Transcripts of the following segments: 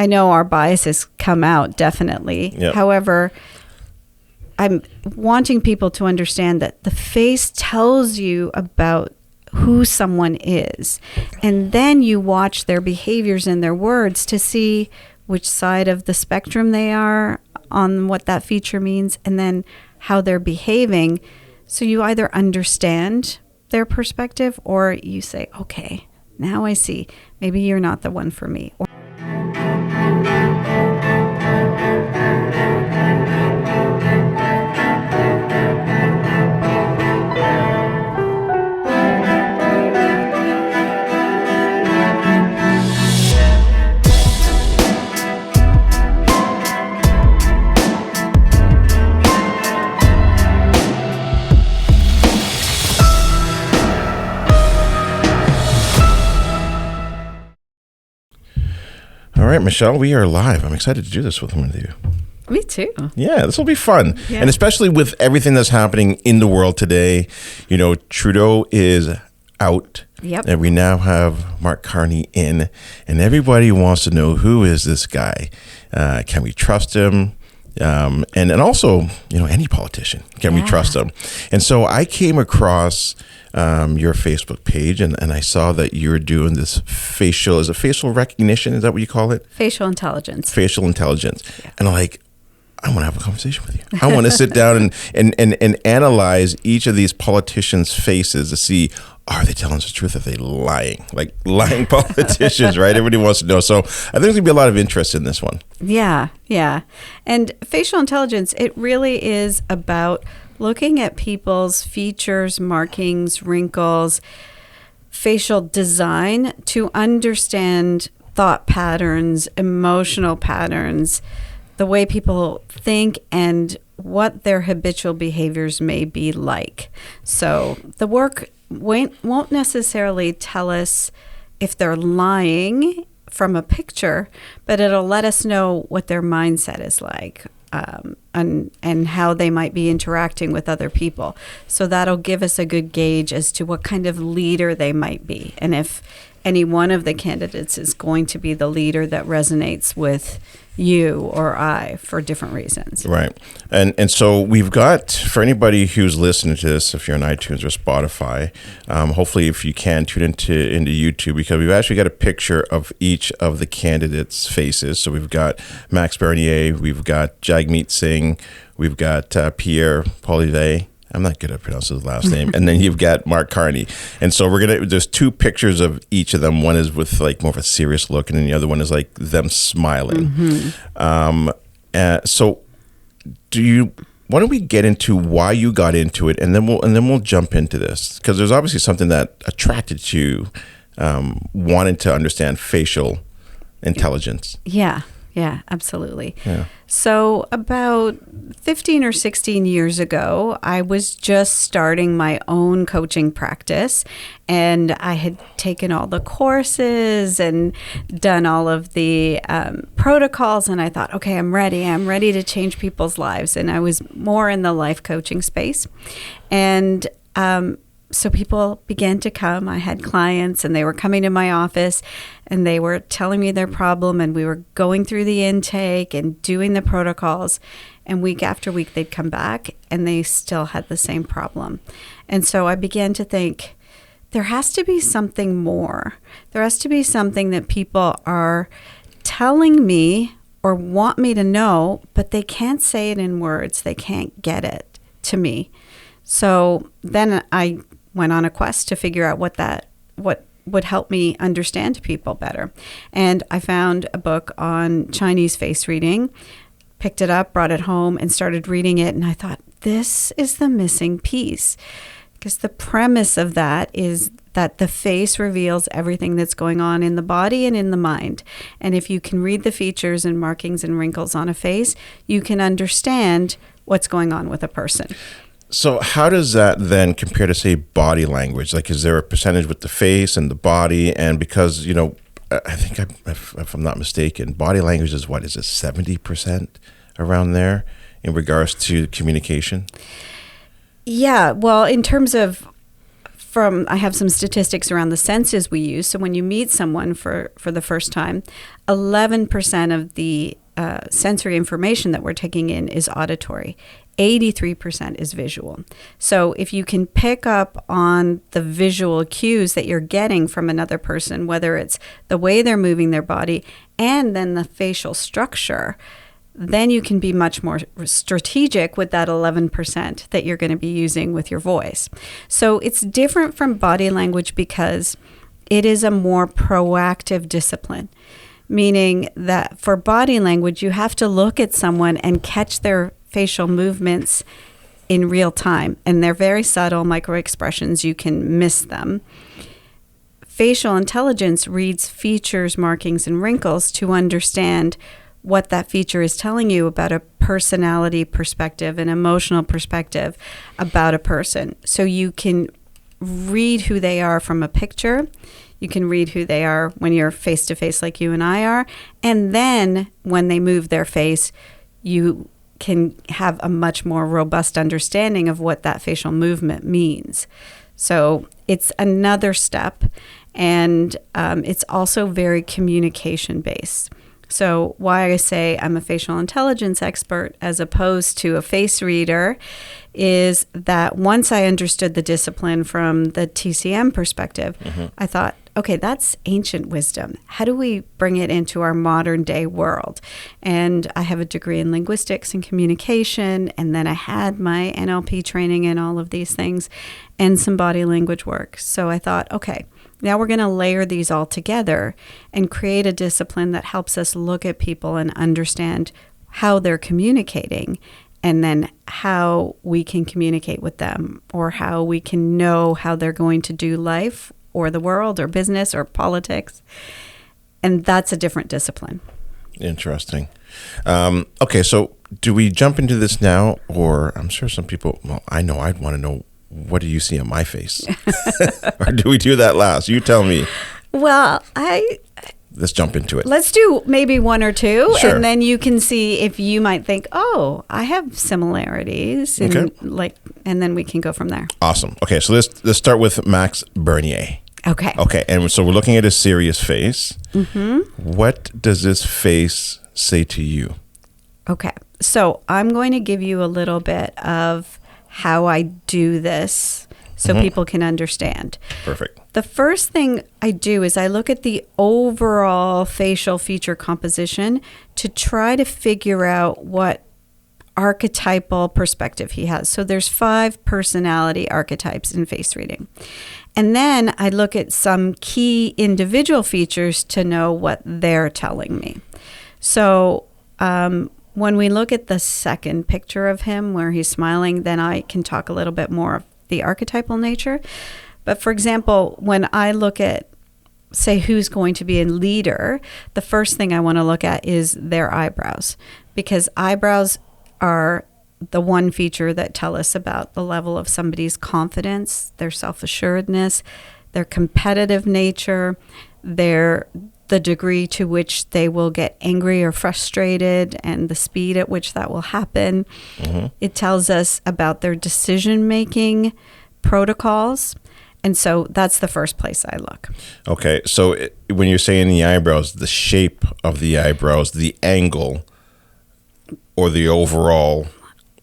I know our biases come out, definitely. Yep. However, I'm wanting people to understand that the face tells you about who someone is. And then you watch their behaviors and their words to see which side of the spectrum they are on what that feature means, and then how they're behaving. So you either understand their perspective, or you say, okay, now I see. Maybe you're not the one for me. All right, Michelle, we are live. I'm excited to do this with you. Me too. Yeah, this will be fun. Yeah. And especially with everything that's happening in the world today. You know, Trudeau is out. Yep. And we now have Mark Carney in. And everybody wants to know, who is this guy? Can we trust him? And also, you know, any politician, can we trust them? And so I came across your Facebook page, and I saw that you're doing this facial recognition? Is that what you call it? Facial intelligence. Facial intelligence. Yeah. And I'm like, I want to have a conversation with you. I want to sit down and analyze each of these politicians' faces to see, are they telling us the truth? Are they lying? Like lying politicians, right? Everybody wants to know. So I think there's going to be a lot of interest in this one. Yeah. And facial intelligence, it really is about looking at people's features, markings, wrinkles, facial design to understand thought patterns, emotional patterns, the way people think, and what their habitual behaviors may be like. So the work won't necessarily tell us if they're lying from a picture, but it'll let us know what their mindset is like, and how they might be interacting with other people. So that'll give us a good gauge as to what kind of leader they might be, and if any one of the candidates is going to be the leader that resonates with you or I for different reasons. Right. And so we've got, for anybody who's listening to this, if you're on iTunes or Spotify, hopefully if you can tune into YouTube, because we've actually got a picture of each of the candidates' faces. So we've got Max Bernier, we've got Jagmeet Singh, we've got Pierre Poilievre. I'm not good at pronouncing his last name. And then you've got Mark Carney. And so there's two pictures of each of them. One is with like more of a serious look, and then the other one is like them smiling. Mm-hmm. So why don't we get into why you got into it, and then we'll jump into this, because there's obviously something that attracted you, wanting to understand facial intelligence. Yeah, absolutely. Yeah. So about 15 or 16 years ago, I was just starting my own coaching practice, and I had taken all the courses and done all of the protocols, and I thought, okay, I'm ready to change people's lives. And I was more in the life coaching space. And so people began to come. I had clients, and they were coming to my office, and they were telling me their problem, and we were going through the intake and doing the protocols. And week after week, they'd come back, and they still had the same problem. And so I began to think, there has to be something more. There has to be something that people are telling me or want me to know, but they can't say it in words. They can't get it to me. So then I went on a quest to figure out what would help me understand people better. And I found a book on Chinese face reading, picked it up, brought it home, and started reading it. And I thought, this is the missing piece. Because the premise of that is that the face reveals everything that's going on in the body and in the mind. And if you can read the features and markings and wrinkles on a face, you can understand what's going on with a person. So how does that then compare to, say, body language? Like, is there a percentage with the face and the body? And because, you know, I think, if I'm not mistaken, body language is what? Is it 70% around there in regards to communication? Yeah, well, in terms of I have some statistics around the senses we use. So when you meet someone for the first time, 11% of the sensory information that we're taking in is auditory. 83% is visual. So if you can pick up on the visual cues that you're getting from another person, whether it's the way they're moving their body and then the facial structure, then you can be much more strategic with that 11% that you're going to be using with your voice. So it's different from body language because it is a more proactive discipline, meaning that for body language, you have to look at someone and catch their facial movements in real time. And they're very subtle micro expressions. You can miss them. Facial intelligence reads features, markings, and wrinkles to understand what that feature is telling you about a personality perspective, an emotional perspective about a person. So you can read who they are from a picture. You can read who they are when you're face to face like you and I are. And then when they move their face, you can have a much more robust understanding of what that facial movement means. So it's another step, and it's also very communication based. So why I say I'm a facial intelligence expert as opposed to a face reader is that once I understood the discipline from the TCM perspective, I thought, okay, that's ancient wisdom. How do we bring it into our modern day world? And I have a degree in linguistics and communication, and then I had my NLP training and all of these things and some body language work. So I thought, okay, now we're going to layer these all together and create a discipline that helps us look at people and understand how they're communicating, and then how we can communicate with them, or how we can know how they're going to do life or the world or business or politics. And that's a different discipline. Interesting. Okay, so do we jump into this now? Or I'm sure some people, well, I know I'd want to know, what do you see on my face? Or do we do that last? You tell me. Well, let's jump into it. Let's do maybe one or two, sure. And then you can see if you might think, oh, I have similarities, and and then we can go from there. Awesome. Okay, so let's start with Max Bernier. Okay, and so we're looking at a serious face. What does this face say to you? Okay, so I'm going to give you a little bit of how I do this so people can understand. Perfect. The first thing I do is I look at the overall facial feature composition to try to figure out what archetypal perspective he has. So there's 5 personality archetypes in face reading. And then I look at some key individual features to know what they're telling me. So when we look at the second picture of him where he's smiling, then I can talk a little bit more of the archetypal nature. But for example, when I look at, say, who's going to be a leader, the first thing I want to look at is their eyebrows, because eyebrows are the one feature that tell us about the level of somebody's confidence, their self-assuredness, their competitive nature, the degree to which they will get angry or frustrated, and the speed at which that will happen. It tells us about their decision-making protocols. And so that's the first place I look. Okay. So when you're saying the eyebrows, the shape of the eyebrows, the angle, or the overall?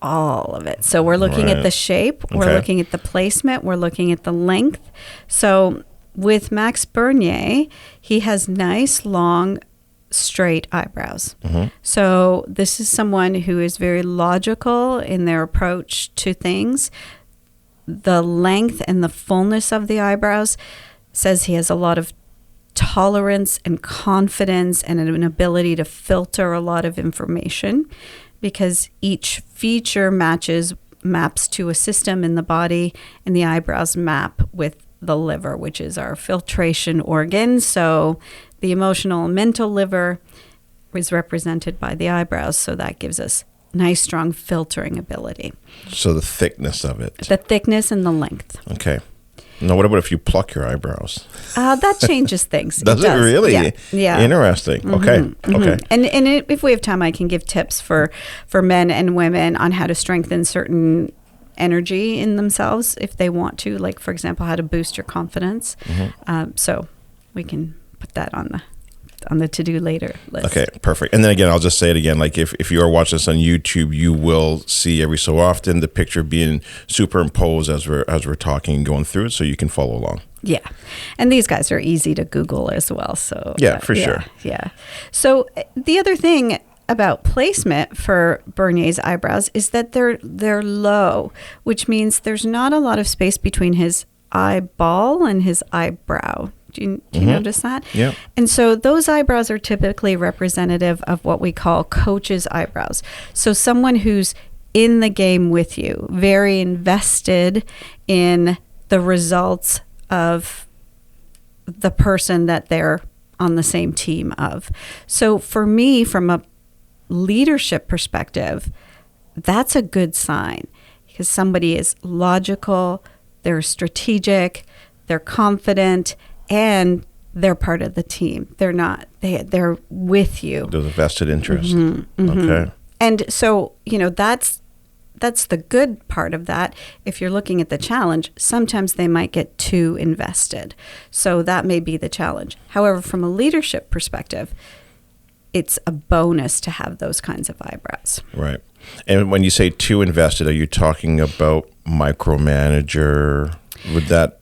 All of it. So we're looking at the shape. We're looking at the placement. We're looking at the length. So with Max Bernier, he has nice, long, straight eyebrows. So this is someone who is very logical in their approach to things. The length and the fullness of the eyebrows says he has a lot of tolerance and confidence and an ability to filter a lot of information, because each feature maps to a system in the body, and the eyebrows map with the liver, which is our filtration organ. So the emotional and mental liver is represented by the eyebrows. So that gives us nice, strong filtering ability. So the thickness of it. The thickness and the length. Okay. Now, what about if you pluck your eyebrows? That changes things. Does it really? Yeah. Interesting. Okay. Okay. And if we have time, I can give tips for men and women on how to strengthen certain energy in themselves if they want to, like, for example, how to boost your confidence. So we can put that on the to-do later list. Okay, perfect. And then again, I'll just say it again, like if you are watching this on YouTube, you will see every so often the picture being superimposed as we're talking and going through it, so you can follow along. Yeah. And these guys are easy to Google as well. So yeah, for sure. Yeah. So the other thing about placement for Bernier's eyebrows is that they're low, which means there's not a lot of space between his eyeball and his eyebrow. Do you notice that? Yeah. And so those eyebrows are typically representative of what we call coach's eyebrows. So someone who's in the game with you, very invested in the results of the person that they're on the same team of. So for me, from a leadership perspective, that's a good sign, because somebody is logical, they're strategic, they're confident, and they're part of the team. They're with you. There's a vested interest. Okay. And so, that's the good part of that. If you're looking at the challenge, sometimes they might get too invested. So that may be the challenge. However, from a leadership perspective, it's a bonus to have those kinds of eyebrows. Right. And when you say too invested, are you talking about micromanager? Would that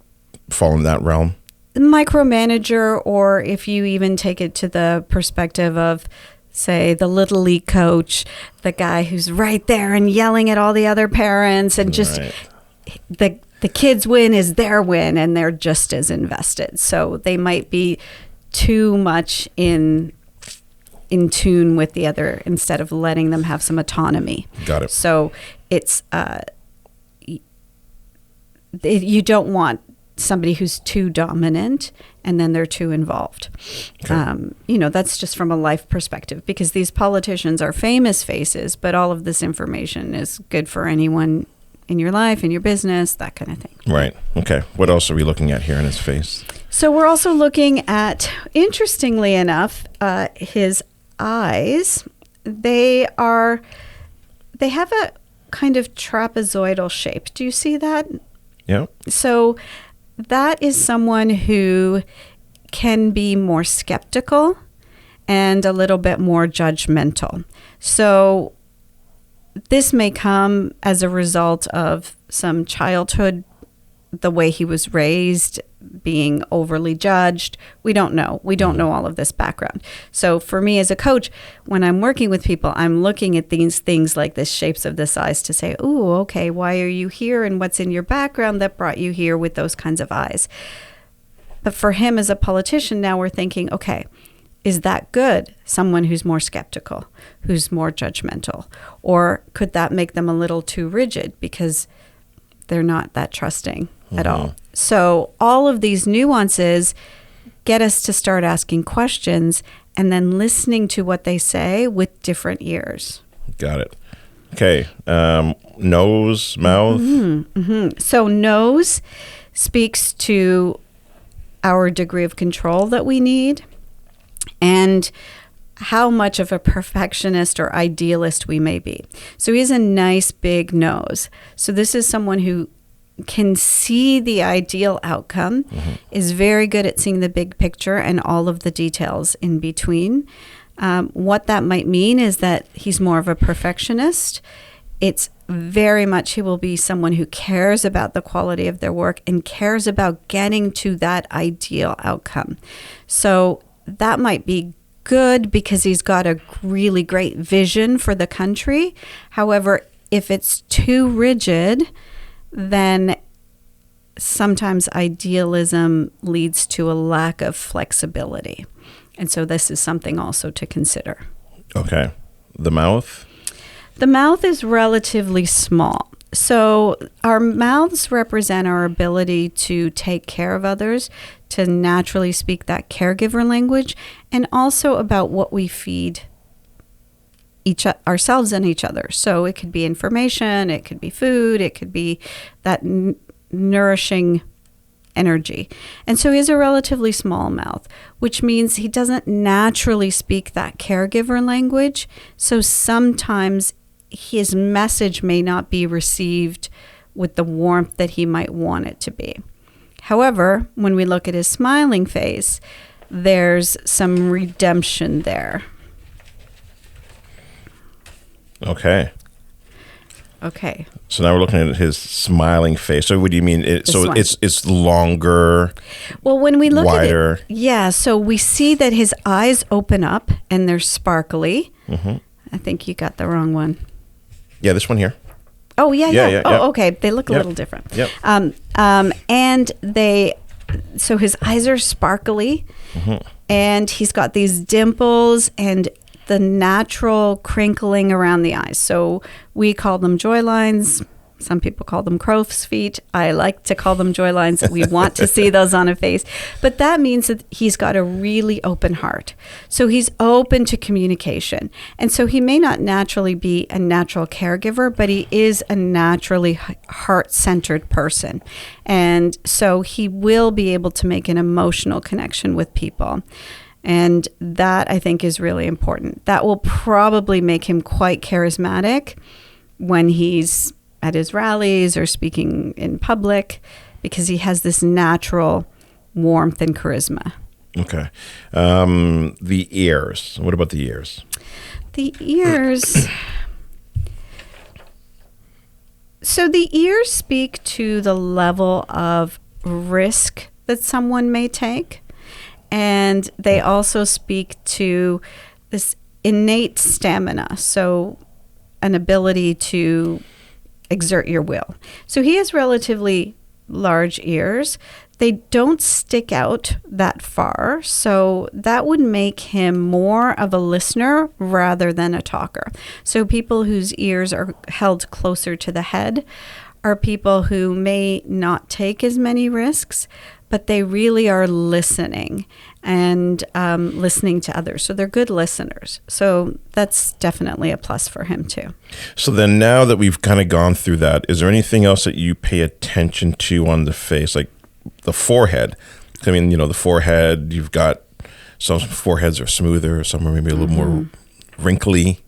fall in that realm? Micromanager, or if you even take it to the perspective of, say, the little league coach, the guy who's right there and yelling at all the other parents, and just the kids' win is their win, and they're just as invested. So they might be too much in tune with the other instead of letting them have some autonomy. Got it. So it's you don't want somebody who's too dominant and then they're too involved. Okay. That's just from a life perspective, because these politicians are famous faces, but all of this information is good for anyone in your life, in your business, that kind of thing. Right. Okay. What else are we looking at here in his face? So we're also looking at, interestingly enough, his eyes. They have a kind of trapezoidal shape. Do you see that? Yeah. So that is someone who can be more skeptical and a little bit more judgmental. So this may come as a result of some childhood, the way he was raised, being overly judged. We don't know. We don't know all of this background. So for me as a coach, when I'm working with people, I'm looking at these things like the shapes of the eyes to say, ooh, okay, why are you here? And what's in your background that brought you here with those kinds of eyes? But for him as a politician, now we're thinking, okay, is that good? Someone who's more skeptical, who's more judgmental? Or could that make them a little too rigid because they're not that trusting at all? So all of these nuances get us to start asking questions and then listening to what they say with different ears. Got it. Okay. Nose, mouth. So nose speaks to our degree of control that we need and how much of a perfectionist or idealist we may be. So he has a nice big nose. So this is someone who can see the ideal outcome, is very good at seeing the big picture and all of the details in between. What that might mean is that he's more of a perfectionist. It's very much, he will be someone who cares about the quality of their work and cares about getting to that ideal outcome. So that might be good because he's got a really great vision for the country. However, if it's too rigid, then sometimes idealism leads to a lack of flexibility. And so this is something also to consider. Okay. The mouth? The mouth is relatively small. So our mouths represent our ability to take care of others, to naturally speak that caregiver language, and also about what we feed ourselves and each other. So it could be information, it could be food, it could be that nourishing energy. And so he has a relatively small mouth, which means he doesn't naturally speak that caregiver language. So sometimes his message may not be received with the warmth that he might want it to be. However, when we look at his smiling face, there's some redemption there. Okay. Okay. So now we're looking at his smiling face. So what do you mean? It's longer. Well, when we look wider. At it, yeah. So we see that his eyes open up and they're sparkly. Mm-hmm. I think you got the wrong one. Yeah, this one here. Oh yeah. Yeah. Okay. They look a little different. Yep. And so his eyes are sparkly, mm-hmm. and he's got these dimples and the natural crinkling around the eyes. So we call them joy lines. Some people call them crow's feet. I like to call them joy lines. We want to see those on a face. But that means that he's got a really open heart. So he's open to communication. And so he may not naturally be a natural caregiver, but he is a naturally heart-centered person. And so he will be able to make an emotional connection with people. And that, I think, is really important. That will probably make him quite charismatic when he's at his rallies or speaking in public, because he has this natural warmth and charisma. Okay. The ears. What about the ears? The ears. So the ears speak to the level of risk that someone may take. And they also speak to this innate stamina, so an ability to exert your will. So he has relatively large ears. They don't stick out that far, so that would make him more of a listener rather than a talker. So people whose ears are held closer to the head are people who may not take as many risks, but they really are listening and listening to others. So they're good listeners. So that's definitely a plus for him too. So then now that we've kind of gone through that, is there anything else that you pay attention to on the face? Like the forehead. I mean, the forehead, you've got some foreheads are smoother, some are maybe a little more wrinkly.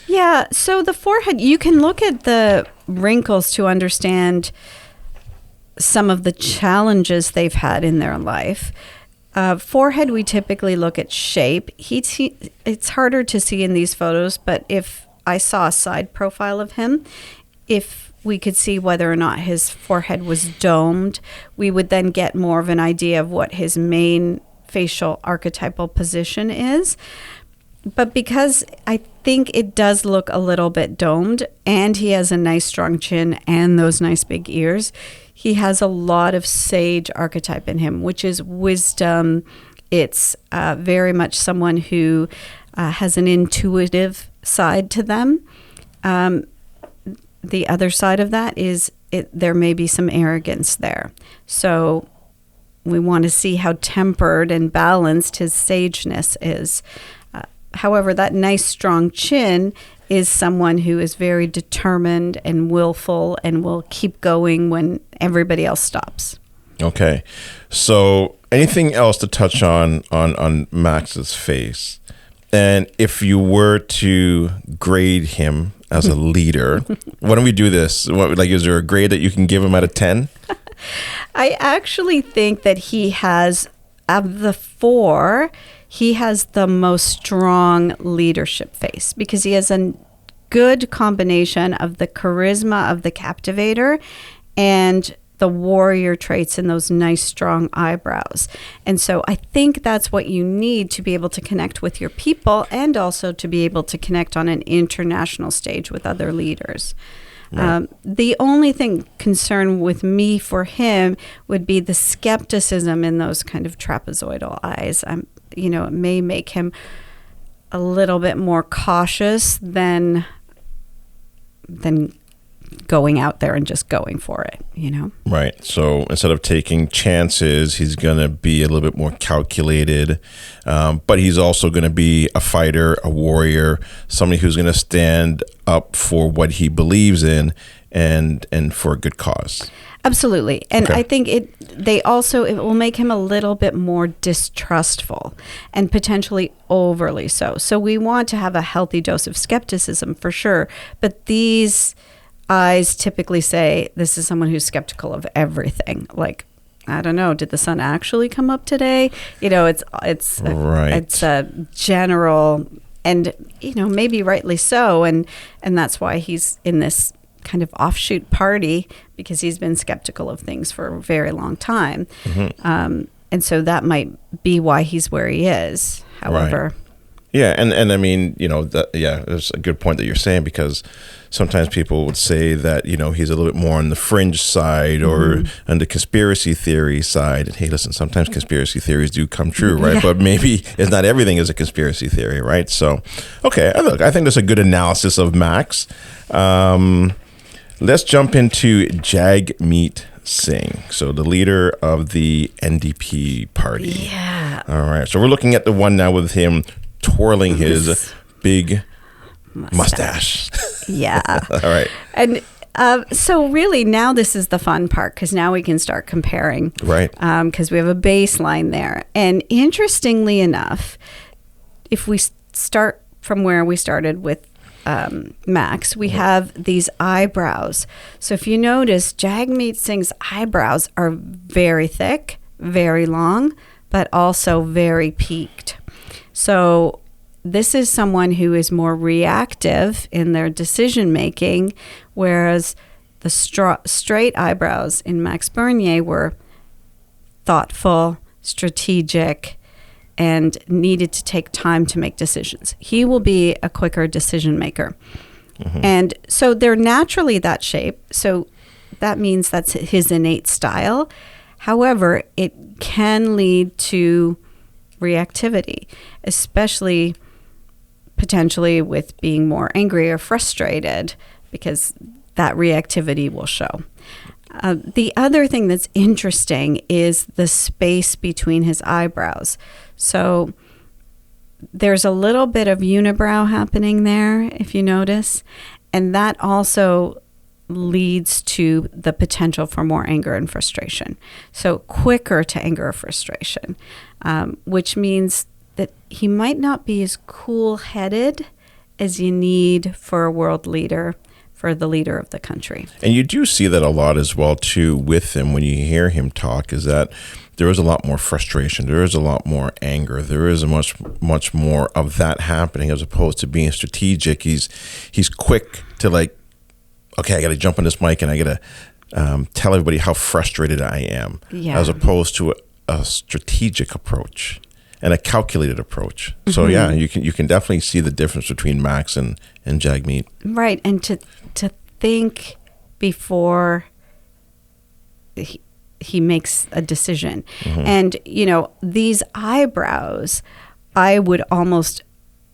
Yeah. So the forehead, you can look at the wrinkles to understand some of the challenges they've had in their life. Forehead, we typically look at shape. It's harder to see in these photos, but if I saw a side profile of him, if we could see whether or not his forehead was domed, we would then get more of an idea of what his main facial archetypal position is. But because I think it does look a little bit domed, and he has a nice strong chin and those nice big ears, he has a lot of sage archetype in him, which is wisdom. It's very much someone who has an intuitive side to them. The other side of that is there may be some arrogance there. So we want to see how tempered and balanced his sageness is. However, that nice strong chin is someone who is very determined and willful and will keep going when everybody else stops. Okay. So anything else to touch on Max's face? And if you were to grade him as a leader, why don't we do this? Is there a grade that you can give him out of 10? I actually think that he has, of the 4, he has the most strong leadership face because he has a good combination of the charisma of the captivator and the warrior traits and those nice strong eyebrows. And so I think that's what you need to be able to connect with your people and also to be able to connect on an international stage with other leaders. Right. The only thing concern with me for him would be the skepticism in those kind of trapezoidal eyes. It may make him a little bit more cautious than going out there and just going for it, Right. So instead of taking chances, he's going to be a little bit more calculated, but he's also going to be a fighter, a warrior, somebody who's going to stand up for what he believes in and for a good cause. Absolutely. And okay. I think it will make him a little bit more distrustful and potentially overly so. So we want to have a healthy dose of skepticism for sure, but these eyes typically say this is someone who's skeptical of everything. Like, I don't know, did the sun actually come up today? It's Right. it's a general, and maybe rightly so, and that's why he's in this kind of offshoot party, because he's been skeptical of things for a very long time. And so that might be why he's where he is. However, Right. Yeah, and I mean, there's a good point that you're saying, because sometimes people would say that, he's a little bit more on the fringe side or on the conspiracy theory side. And hey, listen, sometimes conspiracy theories do come true, right? Yeah. But maybe it's not everything is a conspiracy theory, right? So, okay, look, I think that's a good analysis of Max. Let's jump into Jagmeet Singh, so the leader of the NDP party. Yeah. All right, so we're looking at the one now with him twirling his big mustache. Yeah. All right. And so really now this is the fun part, because now we can start comparing. Right. Because we have a baseline there. And interestingly enough, if we start from where we started with Max, we have these eyebrows. So if you notice, Jagmeet Singh's eyebrows are very thick, very long, but also very peaked. So this is someone who is more reactive in their decision making, whereas the straight eyebrows in Max Bernier were thoughtful, strategic, and needed to take time to make decisions. He will be a quicker decision maker. And so they're naturally that shape. So that means that's his innate style. However, it can lead to reactivity, especially potentially with being more angry or frustrated, because that reactivity will show. The other thing that's interesting is the space between his eyebrows. So there's a little bit of unibrow happening there, if you notice, and that also leads to the potential for more anger and frustration. So quicker to anger or frustration, which means that he might not be as cool-headed as you need for a world leader, for the leader of the country. And you do see that a lot as well, too, with him when you hear him talk, is that there is a lot more frustration. There is a lot more anger. There is much more of that happening, as opposed to being strategic. He's quick to like, okay, I got to jump on this mic and I got to tell everybody how frustrated I am, as opposed to a strategic approach and a calculated approach. So yeah, you can definitely see the difference between Max and Jagmeet. Right, and to think before he makes a decision. And these eyebrows, I would almost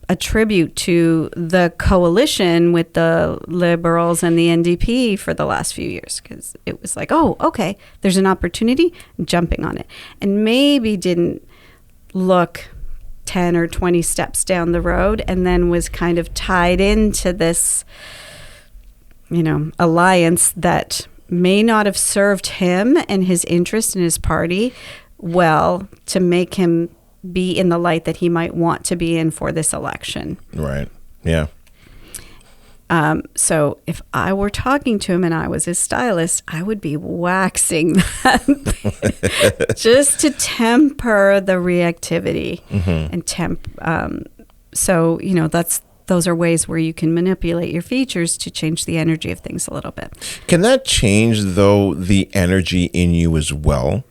attribute to the coalition with the Liberals and the NDP for the last few years, because it was like, oh, okay, there's an opportunity, jumping on it, and maybe didn't look 10 or 20 steps down the road, and then was kind of tied into this, alliance that may not have served him and his interest in his party well to make him be in the light that he might want to be in for this election. Right. Yeah. So if I were talking to him and I was his stylist, I would be waxing that just to temper the reactivity and so, those are ways where you can manipulate your features to change the energy of things a little bit. Can that change, though, the energy in you as well?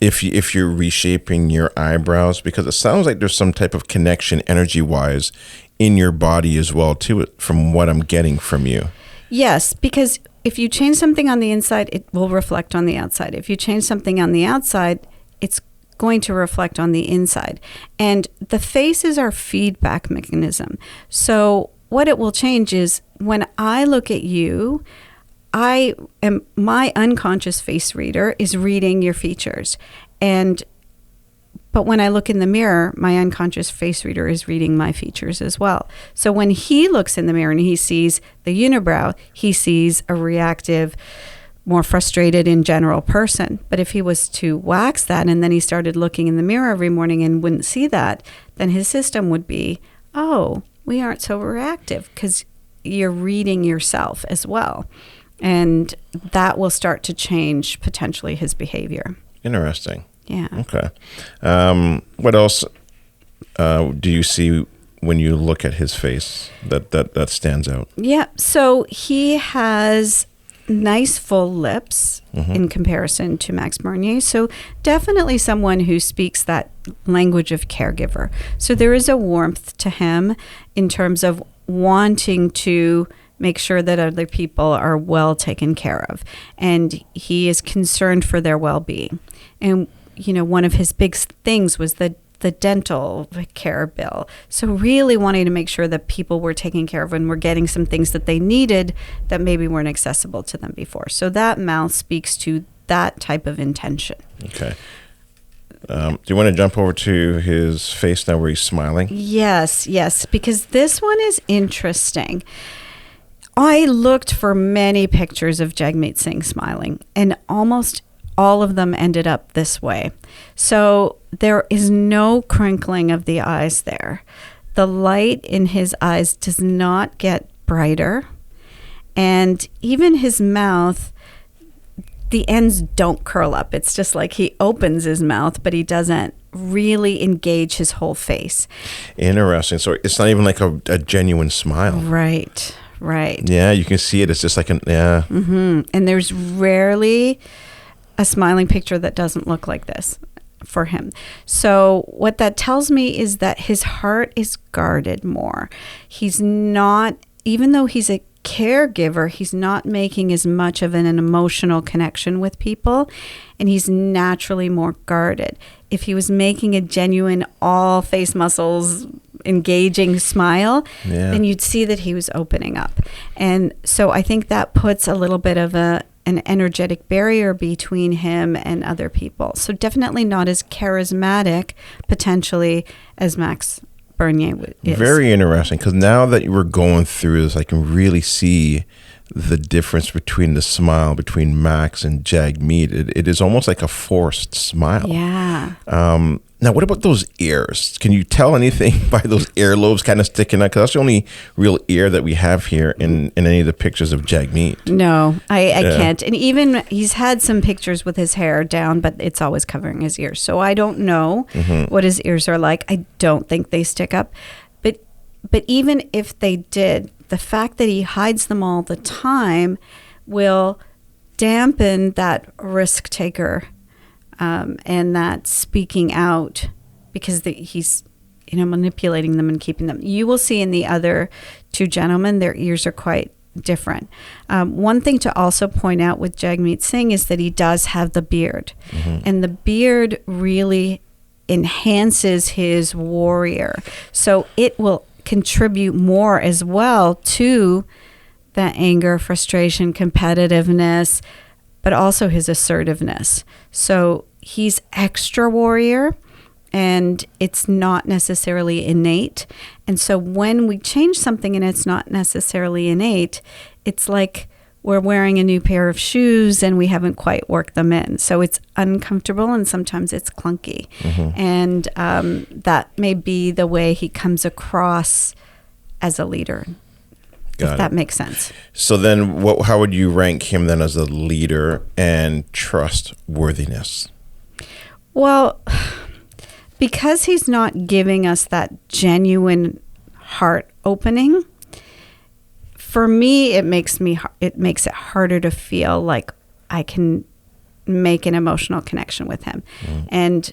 If you're reshaping your eyebrows, because it sounds like there's some type of connection energy-wise in your body as well, too, from what I'm getting from you. Yes, because if you change something on the inside, it will reflect on the outside. If you change something on the outside, it's going to reflect on the inside. And the face is our feedback mechanism. So what it will change is when I look at you, my unconscious face reader is reading your features. But when I look in the mirror, my unconscious face reader is reading my features as well. So when he looks in the mirror and he sees the unibrow, he sees a reactive, more frustrated in general person. But if he was to wax that and then he started looking in the mirror every morning and wouldn't see that, then his system would be, oh, we aren't so reactive because you're reading yourself as well. And that will start to change potentially his behavior. Interesting. Yeah. Okay. What else do you see when you look at his face that stands out? Yeah. So he has nice full lips in comparison to Max Bernier. So definitely someone who speaks that language of caregiver. So there is a warmth to him in terms of wanting to make sure that other people are well taken care of. And he is concerned for their well-being. And, you know, one of his big things was the dental care bill. So really wanting to make sure that people were taken care of and were getting some things that they needed that maybe weren't accessible to them before. So that mouth speaks to that type of intention. Okay. Do you want to jump over to his face now where he's smiling? Yes, because this one is interesting. I looked for many pictures of Jagmeet Singh smiling, and almost all of them ended up this way. So there is no crinkling of the eyes there. The light in his eyes does not get brighter. And even his mouth, the ends don't curl up. It's just like he opens his mouth, but he doesn't really engage his whole face. Interesting. So it's not even like a genuine smile. Right. Yeah, you can see it. It's just like And there's rarely a smiling picture that doesn't look like this for him. So what that tells me is that his heart is guarded more. He's not, even though he's a caregiver, he's not making as much of an emotional connection with people, and he's naturally more guarded. If he was making a genuine all face muscles engaging smile, then you'd see that he was opening up. And so I think that puts a little bit of an energetic barrier between him and other people. So definitely not as charismatic potentially as Max Bernier is. Very interesting, because now that you were going through this, I can really see the difference between the smile between Max and Jagmeet. It is almost like a forced smile. Yeah. Now, what about those ears? Can you tell anything by those earlobes kind of sticking out? Because that's the only real ear that we have here in any of the pictures of Jagmeet. No, I can't. And even he's had some pictures with his hair down, but it's always covering his ears. So I don't know what his ears are like. I don't think they stick up. But even if they did, the fact that he hides them all the time will dampen that risk taker and that speaking out, because he's manipulating them and keeping them. You will see in the other two gentlemen, their ears are quite different. One thing to also point out with Jagmeet Singh is that he does have the beard, and the beard really enhances his warrior. So it will contribute more as well to that anger, frustration, competitiveness, but also his assertiveness. So he's extra warrior, and it's not necessarily innate. And so when we change something and it's not necessarily innate, it's like we're wearing a new pair of shoes and we haven't quite worked them in. So it's uncomfortable and sometimes it's clunky. And that may be the way he comes across as a leader, if that makes sense. So then how would you rank him then as a leader and trustworthiness? Well, because he's not giving us that genuine heart opening, for me, it makes it harder to feel like I can make an emotional connection with him. And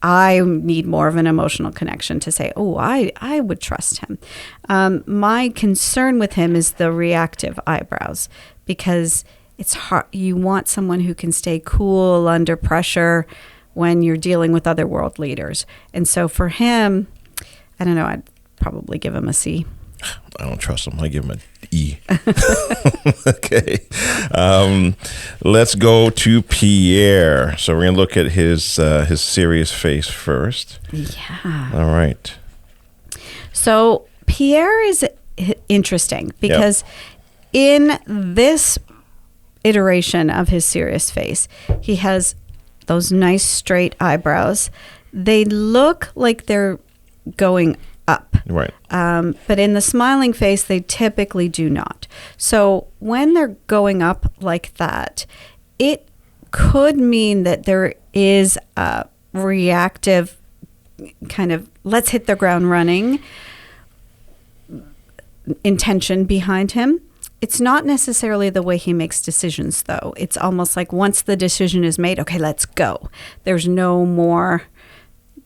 I need more of an emotional connection to say, oh, I would trust him. My concern with him is the reactive eyebrows, because it's hard. You want someone who can stay cool under pressure when you're dealing with other world leaders. And so for him, I don't know, I'd probably give him a C. I don't trust him. I give him an E. Okay. Let's go to Pierre. So we're going to look at his serious face first. Yeah. All right. So Pierre is interesting because in this iteration of his serious face, he has those nice straight eyebrows. They look like they're going up. Right. But in the smiling face, they typically do not. So when they're going up like that, it could mean that there is a reactive kind of let's hit the ground running intention behind him. It's not necessarily the way he makes decisions, though. It's almost like once the decision is made, okay, let's go. There's no more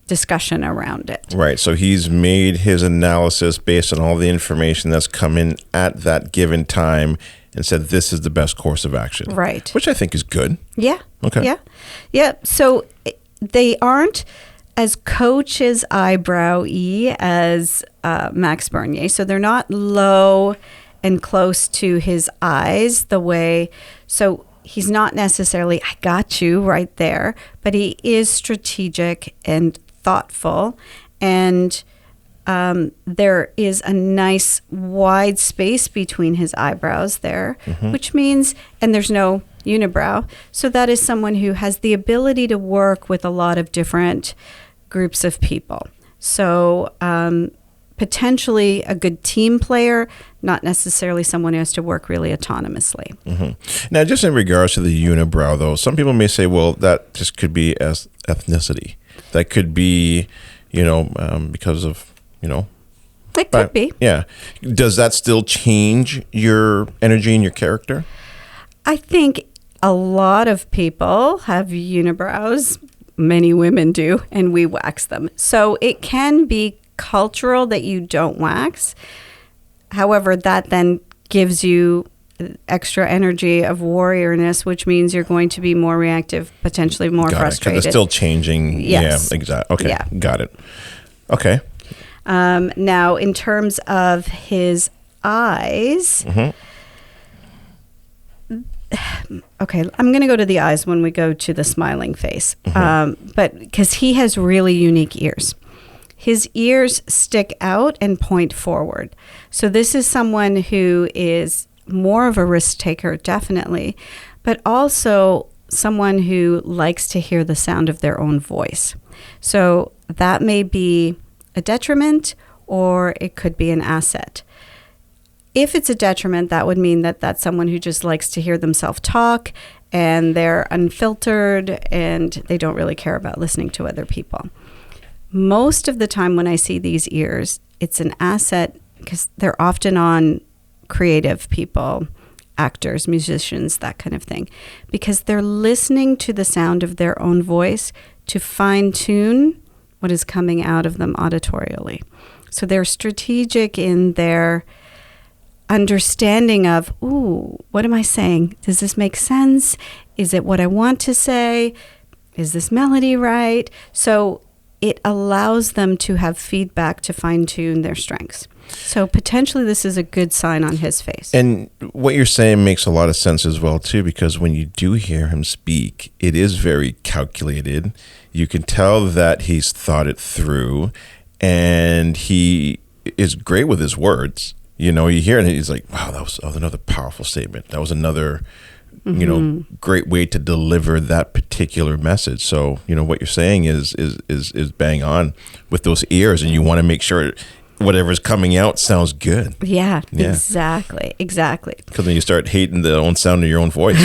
discussion around it. Right. So he's made his analysis based on all the information that's come in at that given time and said this is the best course of action. Right. Which I think is good. Yeah. Okay. Yeah. Yeah. So they aren't as coach's eyebrow-y as Max Bernier. So they're not low and close to his eyes the way, so he's not necessarily, I got you right there, but he is strategic and thoughtful, and there is a nice wide space between his eyebrows there, which means, and there's no unibrow, so that is someone who has the ability to work with a lot of different groups of people. So potentially a good team player, not necessarily someone who has to work really autonomously. Now, just in regards to the unibrow, though, some people may say, well, that just could be as ethnicity. That could be, because of, It could be. Yeah. Does that still change your energy and your character? I think a lot of people have unibrows. Many women do, and we wax them. So it can be cultural that you don't wax. However, that then gives you extra energy of warriorness, which means you're going to be more reactive, potentially more frustrated. Because it's still changing. Yes. Yeah, exactly. Okay, Yeah. Got it. Okay. Now, in terms of his eyes, okay, I'm going to go to the eyes when we go to the smiling face, but because he has really unique ears. His ears stick out and point forward. So this is someone who is more of a risk taker, definitely, but also someone who likes to hear the sound of their own voice. So that may be a detriment or it could be an asset. If it's a detriment, that would mean that that's someone who just likes to hear themselves talk and they're unfiltered and they don't really care about listening to other people. Most of the time when I see these ears, it's an asset because they're often on creative people, actors, musicians, that kind of thing, because they're listening to the sound of their own voice to fine-tune what is coming out of them auditorially. So they're strategic in their understanding of, ooh, what am I saying? Does this make sense? Is it what I want to say? Is this melody right? So it allows them to have feedback to fine-tune their strengths. So potentially this is a good sign on his face. And what you're saying makes a lot of sense as well, too, because when you do hear him speak, it is very calculated. You can tell that he's thought it through, and he is great with his words. You hear it and he's like, wow, that was another powerful statement. That was another great way to deliver that particular message. So, what you're saying is bang on with those ears, and you want to make sure whatever's coming out sounds good. Yeah. Exactly. Because then you start hating the own sound of your own voice.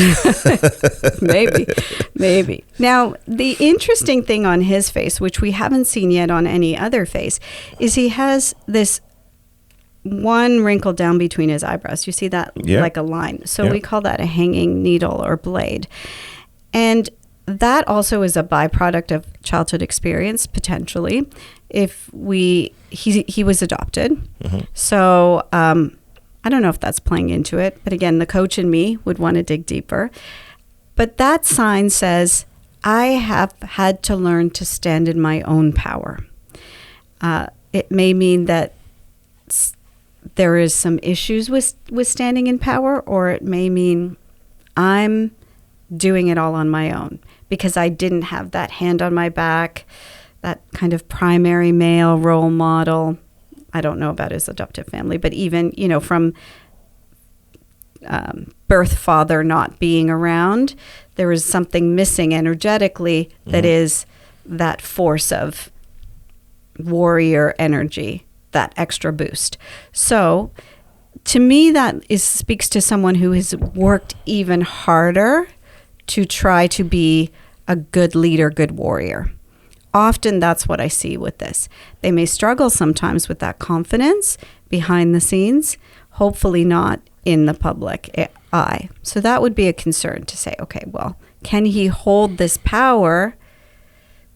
Maybe. Now, the interesting thing on his face, which we haven't seen yet on any other face, is he has this one wrinkle down between his eyebrows. You see that like a line. So we call that a hanging needle or blade. And that also is a byproduct of childhood experience, potentially. If he was adopted. So I don't know if that's playing into it. But again, the coach in me would want to dig deeper. But that sign says, I have had to learn to stand in my own power. It may mean that there is some issues with standing in power, or it may mean I'm doing it all on my own because I didn't have that hand on my back, that kind of primary male role model. I don't know about his adoptive family, but even, from birth father not being around, there is something missing energetically that is that force of warrior energy that extra boost. So to me, that speaks to someone who has worked even harder to try to be a good leader, good warrior. Often that's what I see with this. They may struggle sometimes with that confidence behind the scenes, hopefully not in the public eye. So that would be a concern to say, okay, well, can he hold this power?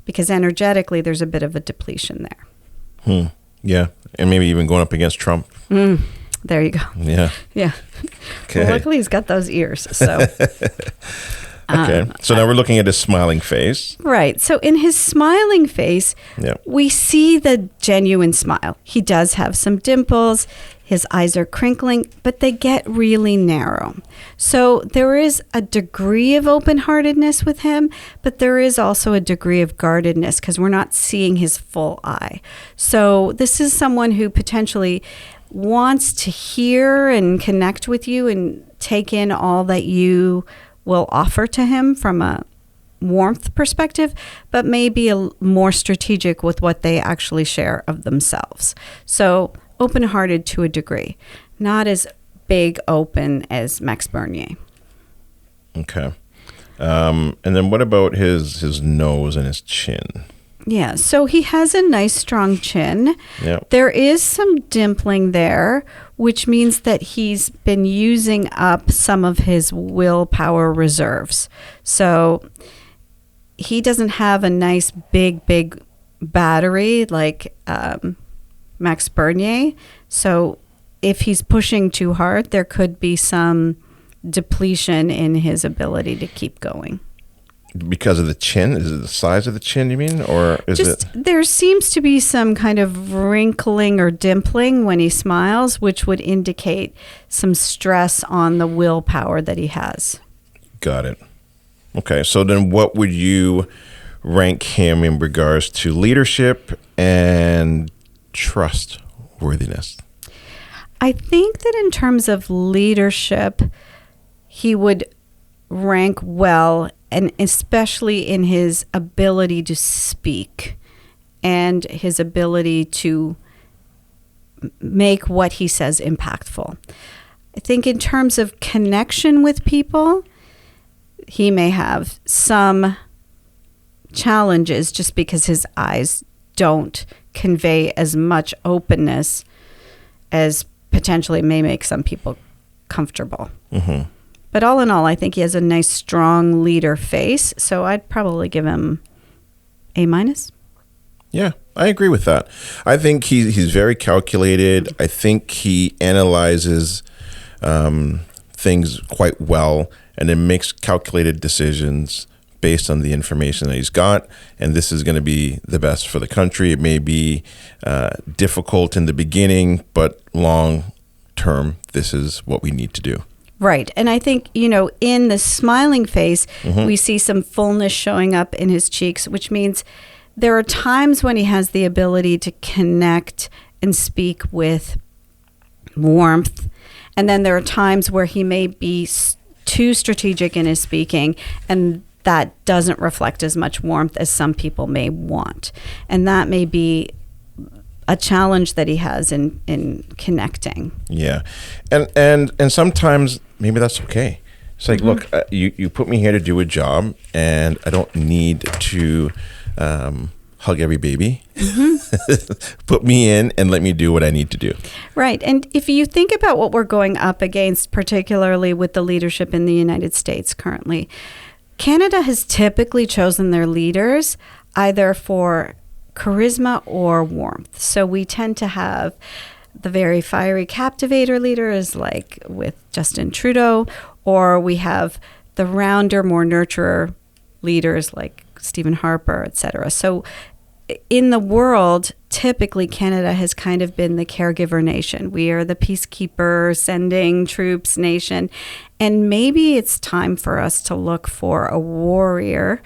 Because energetically, there's a bit of a depletion there. Yeah. And maybe even going up against Trump. There you go. Yeah. Yeah. Okay. Well, luckily, he's got those ears. So. Okay. So now we're looking at his smiling face. Right. So in his smiling face, we see the genuine smile. He does have some dimples. His eyes are crinkling, but they get really narrow. So there is a degree of open-heartedness with him, but there is also a degree of guardedness because we're not seeing his full eye. So this is someone who potentially wants to hear and connect with you and take in all that you will offer to him from a warmth perspective, but maybe more strategic with what they actually share of themselves. So open-hearted to a degree, not as big open as Max Bernier. Okay. And then what about his nose and his chin? Yeah, so he has a nice strong chin. Yep. There is some dimpling there, which means that he's been using up some of his willpower reserves. So he doesn't have a nice big battery like Max Bernier. So if he's pushing too hard, there could be some depletion in his ability to keep going. Because of the chin? Is it the size of the chin, you mean? Or is it? There seems to be some kind of wrinkling or dimpling when he smiles, which would indicate some stress on the willpower that he has. Got it. Okay, so then what would you rank him in regards to leadership and trustworthiness? I think that in terms of leadership, he would rank well, and especially in his ability to speak and his ability to make what he says impactful. I think in terms of connection with people, he may have some challenges just because his eyes don't convey as much openness as potentially may make some people comfortable. Mm-hmm. But all in all, I think he has a nice, strong leader face. So I'd probably give him A-. Yeah, I agree with that. I think he's very calculated. I think he analyzes things quite well and then makes calculated decisions based on the information that he's got. And this is going to be the best for the country. It may be difficult in the beginning, but long term, this is what we need to do. Right. And I think, in the smiling face, we see some fullness showing up in his cheeks, which means there are times when he has the ability to connect and speak with warmth. And then there are times where he may be too strategic in his speaking, and that doesn't reflect as much warmth as some people may want. And that may be a challenge that he has in connecting. Yeah. And sometimes maybe that's okay. It's like, look, you put me here to do a job, and I don't need to hug every baby. Put me in and let me do what I need to do. Right. And if you think about what we're going up against, particularly with the leadership in the United States currently, Canada has typically chosen their leaders either for charisma or warmth. So we tend to have the very fiery captivator leaders like with Justin Trudeau, or we have the rounder, more nurturer leaders like Stephen Harper, etc. So in the world, typically Canada has kind of been the caregiver nation. We are the peacekeeper, sending troops nation. And maybe it's time for us to look for a warrior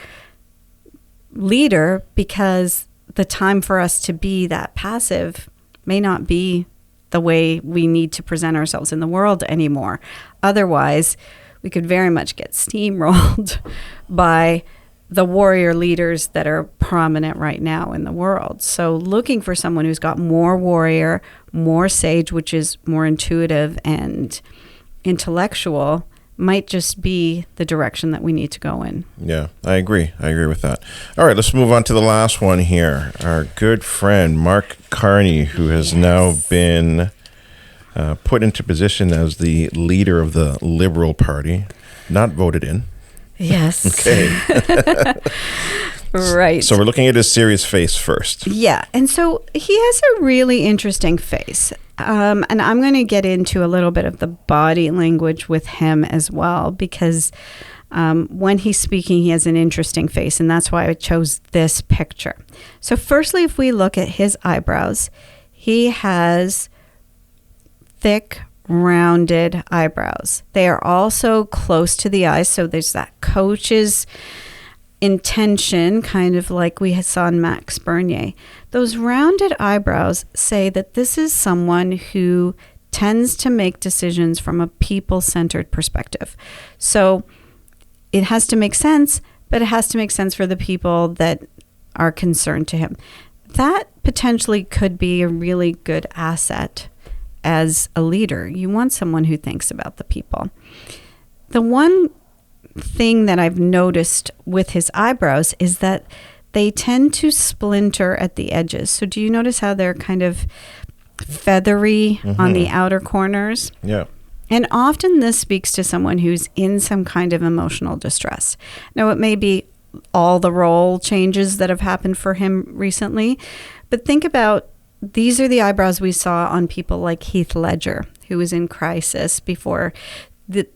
leader, because the time for us to be that passive may not be the way we need to present ourselves in the world anymore. Otherwise, we could very much get steamrolled by the warrior leaders that are prominent right now in the world. So looking for someone who's got more warrior, more sage, which is more intuitive and intellectual, might just be the direction that we need to go in. Yeah, I agree. I agree with that. All right, let's move on to the last one here. Our good friend, Mark Carney, who has now been put into position as the leader of the Liberal Party, not voted in. Yes. Okay. Right. So we're looking at his serious face first. Yeah. And so he has a really interesting face. And I'm going to get into a little bit of the body language with him as well, because when he's speaking, he has an interesting face. And that's why I chose this picture. So firstly, if we look at his eyebrows, he has thick, rounded eyebrows. They are also close to the eyes. So there's that coach's intention, kind of like we saw in Max Bernier. Those rounded eyebrows say that this is someone who tends to make decisions from a people-centered perspective. So it has to make sense, but it has to make sense for the people that are concerned to him. That potentially could be a really good asset as a leader. You want someone who thinks about the people. The one thing that I've noticed with his eyebrows is that they tend to splinter at the edges. So do you notice how they're kind of feathery on the outer corners? Yeah. And often this speaks to someone who's in some kind of emotional distress. Now, it may be all the role changes that have happened for him recently, but think about, these are the eyebrows we saw on people like Heath Ledger, who was in crisis before.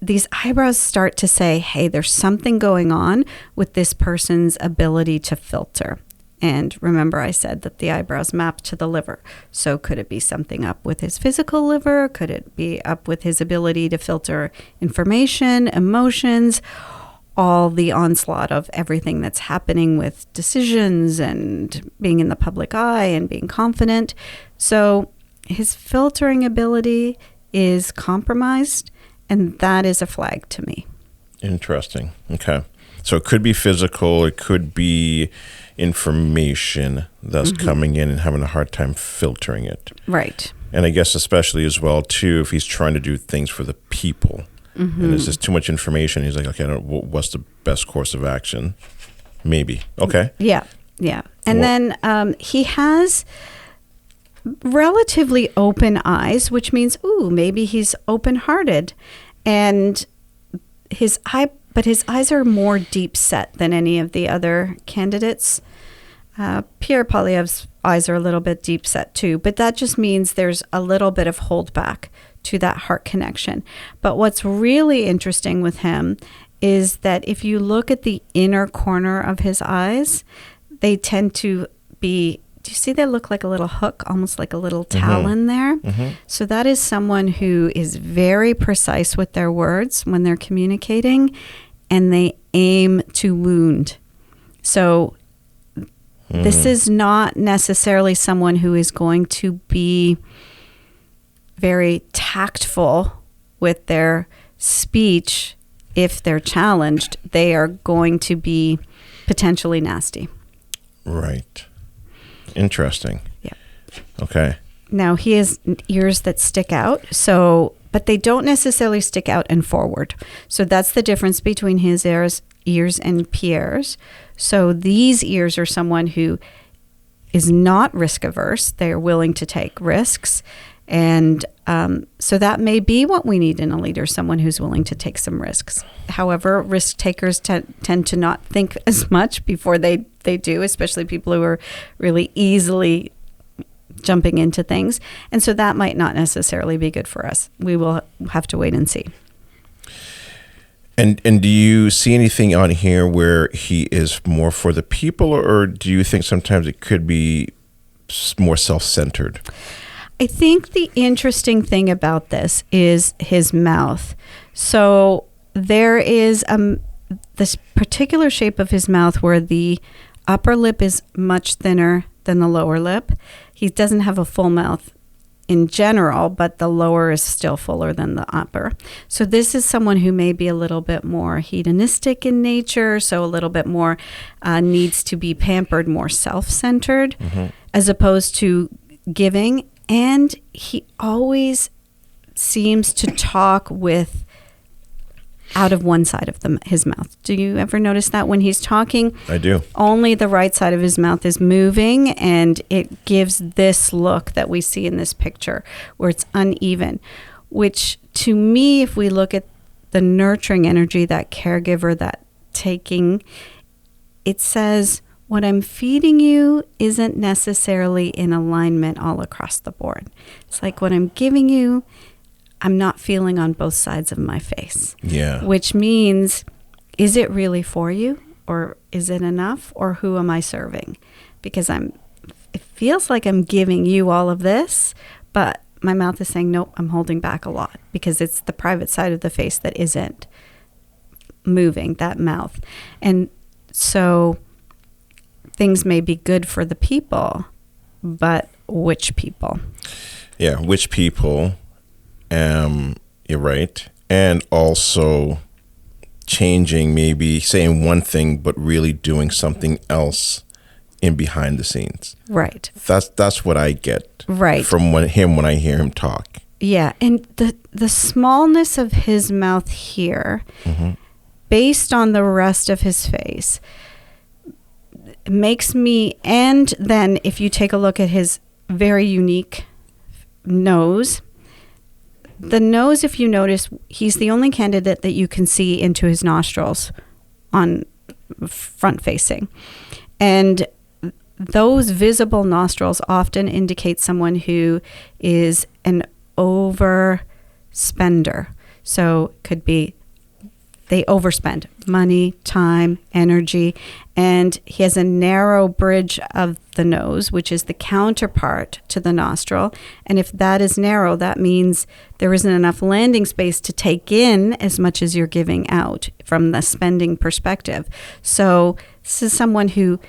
These eyebrows start to say, hey, there's something going on with this person's ability to filter. And remember, I said that the eyebrows map to the liver. So could it be something up with his physical liver? Could it be up with his ability to filter information, emotions, all the onslaught of everything that's happening with decisions and being in the public eye and being confident? So his filtering ability is compromised, and that is a flag to me. Interesting. Okay. So it could be physical. It could be information that's coming in and having a hard time filtering it. Right. And I guess especially as well, too, if he's trying to do things for the people. And there's just too much information. He's like, okay, what's the best course of action? Maybe. Okay. Yeah. Yeah. And then he has relatively open eyes, which means, maybe he's open-hearted. And his eyes are more deep set than any of the other candidates. Pierre Poilievre's eyes are a little bit deep set too, but that just means there's a little bit of holdback to that heart connection. But what's really interesting with him is that if you look at the inner corner of his eyes, they tend to be, do you see they look like a little hook, almost like a little talon there? So that is someone who is very precise with their words when they're communicating, and they aim to wound. So this is not necessarily someone who is going to be very tactful with their speech. If they're challenged, they are going to be potentially nasty. Right. Interesting. Yeah. Okay. Now, he has ears that stick out, but they don't necessarily stick out and forward. So that's the difference between his ears and Pierre's. So these ears are someone who is not risk averse. They're willing to take risks. And so that may be what we need in a leader, someone who's willing to take some risks. However, risk takers tend to not think as much before they do, especially people who are really easily jumping into things. And so that might not necessarily be good for us. We will have to wait and see. And do you see anything on here where he is more for the people, or do you think sometimes it could be more self-centered? I think the interesting thing about this is his mouth. So there is this particular shape of his mouth where the upper lip is much thinner than the lower lip. He doesn't have a full mouth in general, but the lower is still fuller than the upper. So this is someone who may be a little bit more hedonistic in nature, so a little bit more needs to be pampered, more self-centered, as opposed to giving. And he always seems to talk with out of one side of his mouth. Do you ever notice that when he's talking? I do. Only the right side of his mouth is moving, and it gives this look that we see in this picture where it's uneven, which to me, if we look at the nurturing energy, that caregiver, that taking, it says what I'm feeding you isn't necessarily in alignment all across the board. It's like what I'm giving you, I'm not feeling on both sides of my face. Yeah. Which means, is it really for you, or is it enough, or who am I serving? Because it feels like I'm giving you all of this, but my mouth is saying, nope, I'm holding back a lot, because it's the private side of the face that isn't moving, that mouth. And so things may be good for the people, but which people? Yeah, which people? You're right. And also changing, maybe saying one thing, but really doing something else in behind the scenes. Right. That's what I get from when I hear him talk. Yeah. And the smallness of his mouth here, based on the rest of his face, makes me, and then if you take a look at his very unique nose, the nose, if you notice, he's the only candidate that you can see into his nostrils on front facing. And those visible nostrils often indicate someone who is an overspender. So it could be they overspend money, time, energy, and he has a narrow bridge of the nose, which is the counterpart to the nostril. And if that is narrow, that means there isn't enough landing space to take in as much as you're giving out from the spending perspective. So this is someone who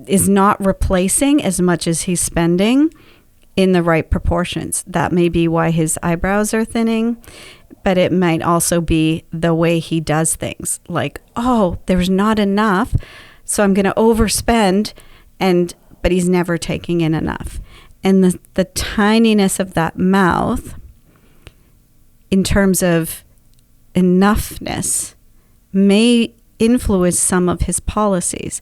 is not replacing as much as he's spending in the right proportions. That may be why his eyebrows are thinning, but it might also be the way he does things. Like, oh, there's not enough, so I'm going to overspend, but he's never taking in enough. And the tininess of that mouth, in terms of enoughness, may influence some of his policies.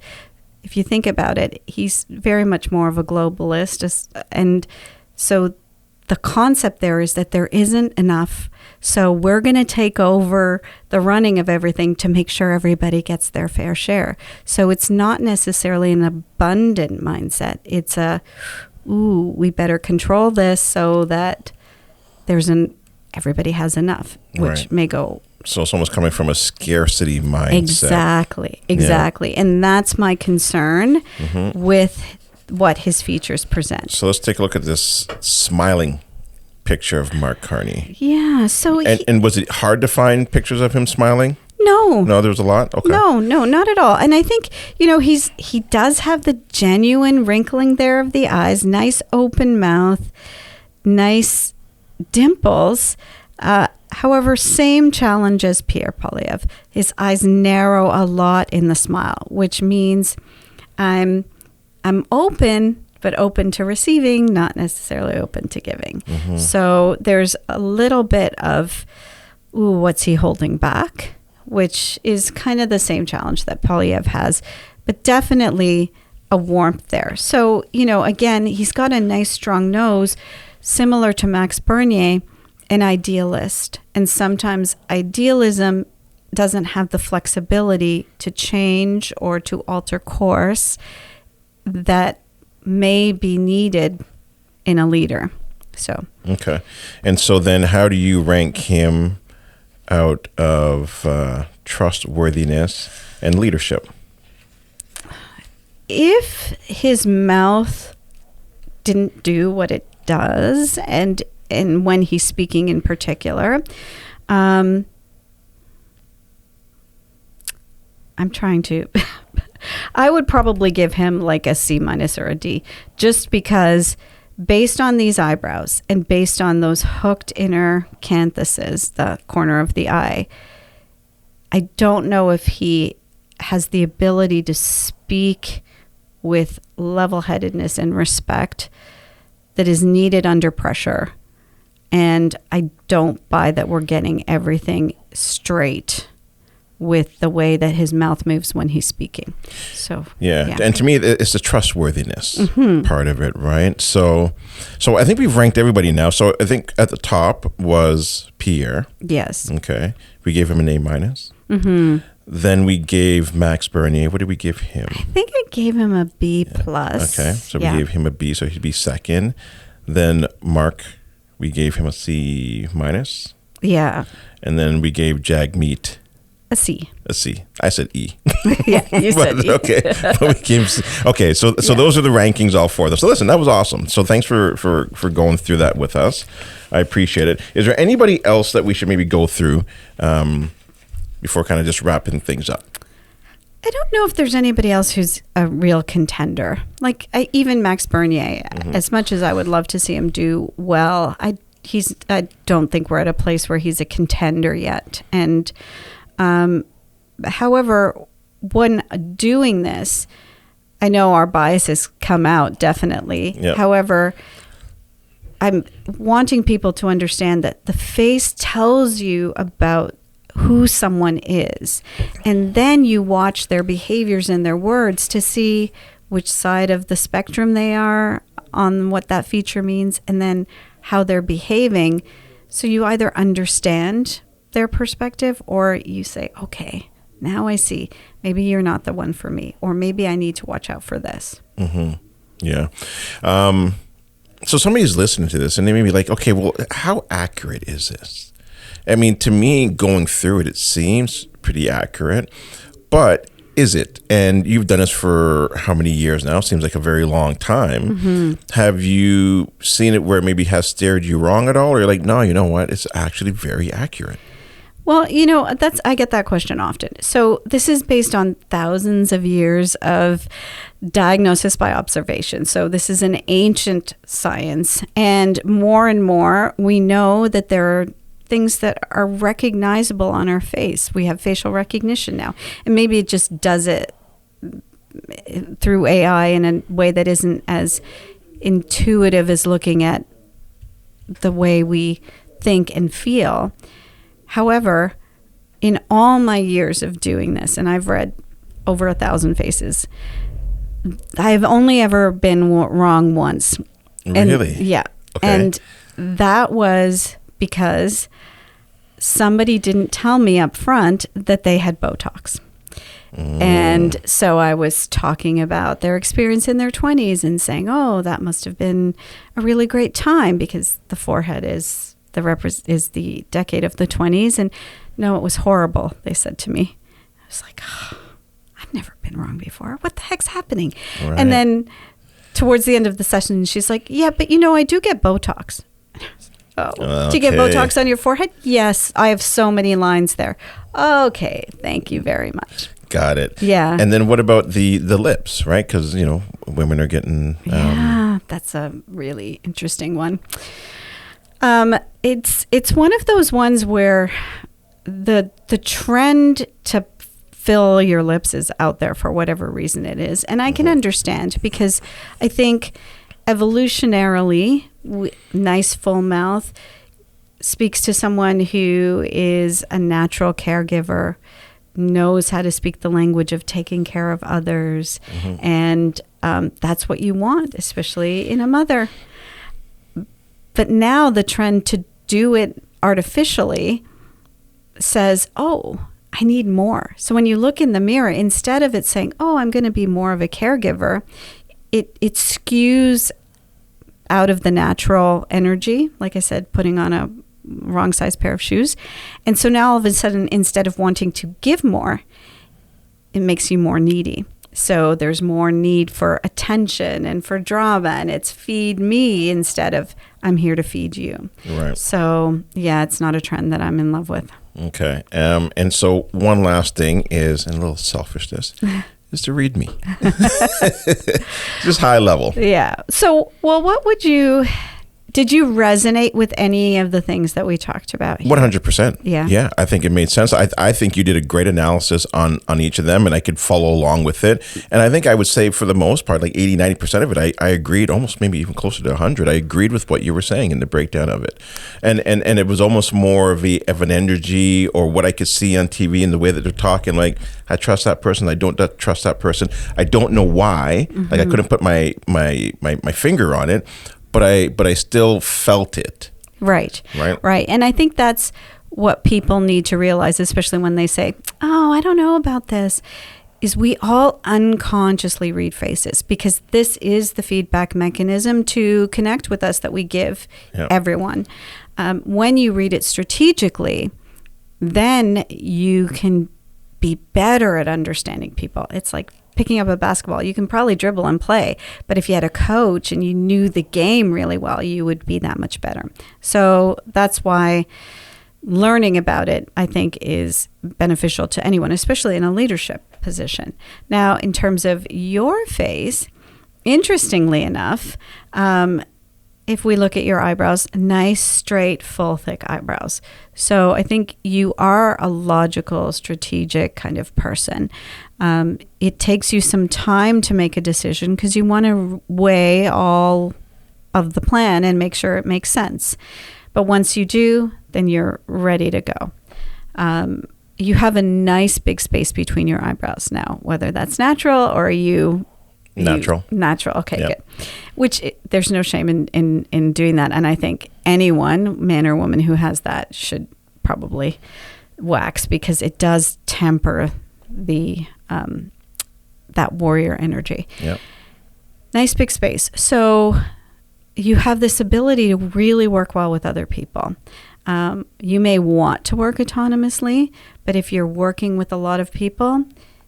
If you think about it, he's very much more of a globalist. And so the concept there is that there isn't enough. So we're going to take over the running of everything to make sure everybody gets their fair share. So it's not necessarily an abundant mindset. It's we better control this so that everybody has enough, which may go. So someone's coming from a scarcity mindset. Exactly. Yeah. And that's my concern with what his features present. So let's take a look at this smiling picture of Mark Carney. Yeah. So and was it hard to find pictures of him smiling? No. No, there was a lot? Okay. No, not at all. And I think, he does have the genuine wrinkling there of the eyes, nice open mouth, nice dimples. However, same challenge as Pierre Poilievre. His eyes narrow a lot in the smile, which means I'm open, but open to receiving, not necessarily open to giving. So there's a little bit of, what's he holding back? Which is kind of the same challenge that Poilievre has, but definitely a warmth there. So, again, he's got a nice strong nose, similar to Max Bernier, an idealist. And sometimes idealism doesn't have the flexibility to change or to alter course that may be needed in a leader. So okay. And so then how do you rank him out of trustworthiness and leadership? If his mouth didn't do what it does, and when he's speaking in particular, I'm trying to I would probably give him like a C- or a D, just because based on these eyebrows and based on those hooked inner canthuses, the corner of the eye, I don't know if he has the ability to speak with level-headedness and respect that is needed under pressure. And I don't buy that we're getting everything straight with the way that his mouth moves when he's speaking. So yeah. And to me, it's the trustworthiness part of it, right? So I think we've ranked everybody now. So I think at the top was Pierre. Yes. Okay. We gave him an A-. Then we gave Max Bernier. What did we give him? I think I gave him a B+. Okay. So we gave him a B, so he'd be second. Then Mark, we gave him a C-. Yeah. And then we gave Jagmeet a C. A C. I said E. Yeah, you said E. Okay. But we gave C. Okay, so those are the rankings, all four of them. So listen, that was awesome. So thanks for going through that with us. I appreciate it. Is there anybody else that we should maybe go through before kind of just wrapping things up? I don't know if there's anybody else who's a real contender. Like even Max Bernier, as much as I would love to see him do well, I don't think we're at a place where he's a contender yet. And however, when doing this, I know our biases come out definitely. Yep. However, I'm wanting people to understand that the face tells you about who someone is. And then you watch their behaviors and their words to see which side of the spectrum they are on what that feature means, and then how they're behaving. So you either understand their perspective, or you say, okay, now I see. Maybe you're not the one for me, or maybe I need to watch out for this. Yeah. So somebody's listening to this and they may be like, okay, well, how accurate is this? I mean, to me, going through it, it seems pretty accurate, but is it? And you've done this for how many years now? Seems like a very long time. Have you seen it where it maybe has steered you wrong at all? Or you're like, no, you know what? It's actually very accurate. Well, I get that question often. So this is based on thousands of years of diagnosis by observation. So this is an ancient science. And more we know that there are things that are recognizable on our face. We have facial recognition now. And maybe it just does it through AI in a way that isn't as intuitive as looking at the way we think and feel. However, in all my years of doing this, and I've read over 1,000 faces, I've only ever been wrong once. Really? And, yeah. Okay. And that was because somebody didn't tell me up front that they had Botox. And so I was talking about their experience in their 20s and saying, oh, that must have been a really great time because the forehead is the decade of the 20s. And no, it was horrible, they said to me. I was like, oh, I've never been wrong before. What the heck's happening? Right. And then towards the end of the session, she's like, yeah, but I do get Botox. Oh, okay. Do you get Botox on your forehead? Yes, I have so many lines there. Okay, thank you very much. Got it. Yeah. And then what about the lips, right? Because, women are getting... yeah, that's a really interesting one. It's one of those ones where the trend to fill your lips is out there for whatever reason it is. And I can understand, because I think evolutionarily, nice full mouth speaks to someone who is a natural caregiver, knows how to speak the language of taking care of others. And that's what you want, especially in a mother. But now the trend to do it artificially says, oh, I need more. So when you look in the mirror, instead of it saying, oh, I'm going to be more of a caregiver, it skews out of the natural energy, like I said, putting on a wrong size pair of shoes. And so now all of a sudden, instead of wanting to give more, it makes you more needy. So there's more need for attention and for drama, and it's feed me instead of I'm here to feed you. Right. So yeah, it's not a trend that I'm in love with. Okay. And so one last thing is, and a little selfishness, is to read me. Just high level. Yeah. So, well, did you resonate with any of the things that we talked about here? 100%. Yeah. Yeah. I think it made sense. I think you did a great analysis on each of them, and I could follow along with it. And I think I would say for the most part, like 80, 90% of it, I agreed, almost maybe even closer to 100. I agreed with what you were saying in the breakdown of it. And it was almost more of an energy, or what I could see on TV in the way that they're talking. Like, I trust that person. I don't trust that person. I don't know why. Mm-hmm. Like, I couldn't put my finger on it. But I still felt it. Right. And I think that's what people need to realize, especially when they say, oh, I don't know about this, is we all unconsciously read faces, because this is the feedback mechanism to connect with us that we give everyone. When you read it strategically, then you can be better at understanding people. It's like picking up a basketball. You can probably dribble and play, but if you had a coach and you knew the game really well, you would be that much better. So that's why learning about it, I think, is beneficial to anyone, especially in a leadership position. Now, in terms of your face, interestingly enough, if we look at your eyebrows, nice, straight, full, thick eyebrows. So I think you are a logical, strategic kind of person. It takes you some time to make a decision because you want to weigh all of the plan and make sure it makes sense. But once you do, then you're ready to go. You have a nice big space between your eyebrows now, whether that's natural or natural. Okay, yep. Good. Which there's no shame in doing that. And I think anyone, man or woman, who has that should probably wax, because it does temper the that warrior energy. Yep. Nice big space. So you have this ability to really work well with other people. You may want to work autonomously, but if you're working with a lot of people,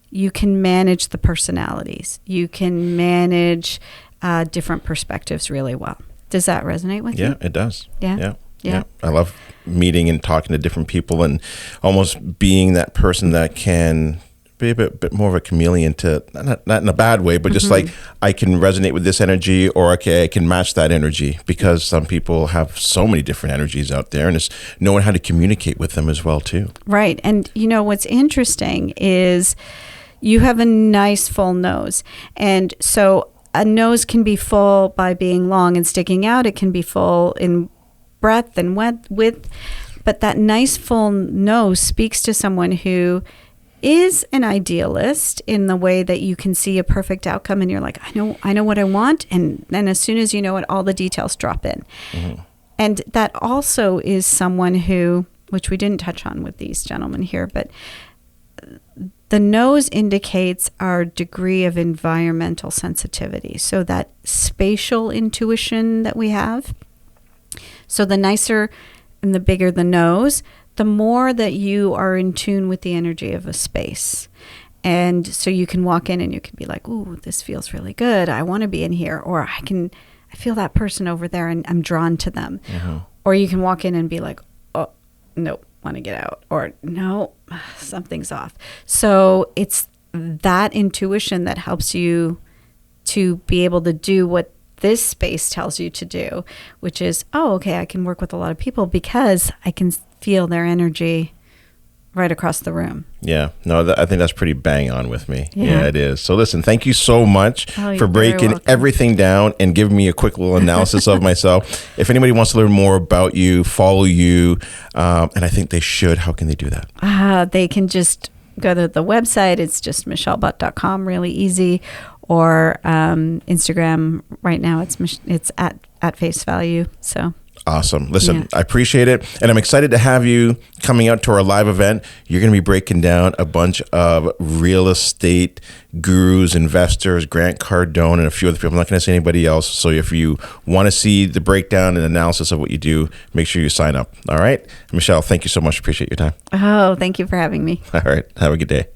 you can manage the personalities. You can manage different perspectives really well. Does that resonate with you? Yeah, it does. Yeah. I love meeting and talking to different people, and almost being that person that can be a bit more of a chameleon, to not in a bad way, but just like, I can resonate with this energy, or okay, I can match that energy, because some people have so many different energies out there, and it's knowing how to communicate with them as well too. Right. And you know what's interesting is you have a nice full nose. And so a nose can be full by being long and sticking out. It can be full in breadth and width. But that nice full nose speaks to someone who is an idealist in the way that you can see a perfect outcome and you're like, I know what I want. And then as soon as you know it, all the details drop in. Mm-hmm. And that also is someone who, which we didn't touch on with these gentlemen here, but the nose indicates our degree of environmental sensitivity. So that spatial intuition that we have. So the nicer and the bigger the nose, the more that you are in tune with the energy of a space. And so you can walk in and you can be like, ooh, this feels really good. I want to be in here. Or I feel that person over there and I'm drawn to them. Mm-hmm. Or you can walk in and be like, oh, nope, want to get out. Or no, something's off. So it's that intuition that helps you to be able to do what this space tells you to do, which is, oh, okay, I can work with a lot of people because I can feel their energy right across the room. Yeah, no, I think that's pretty bang on with me. Yeah, it is. So listen, thank you so much for breaking everything down and giving me a quick little analysis of myself. If anybody wants to learn more about you, follow you, and I think they should, how can they do that? They can just go to the website. It's just michellebutt.com, really easy. Or Instagram right now, it's at face value. So awesome. Listen, I appreciate it. And I'm excited to have you coming out to our live event. You're going to be breaking down a bunch of real estate gurus, investors, Grant Cardone, and a few other people. I'm not going to say anybody else. So if you want to see the breakdown and analysis of what you do, make sure you sign up. All right. Michelle, thank you so much. Appreciate your time. Oh, thank you for having me. All right. Have a good day.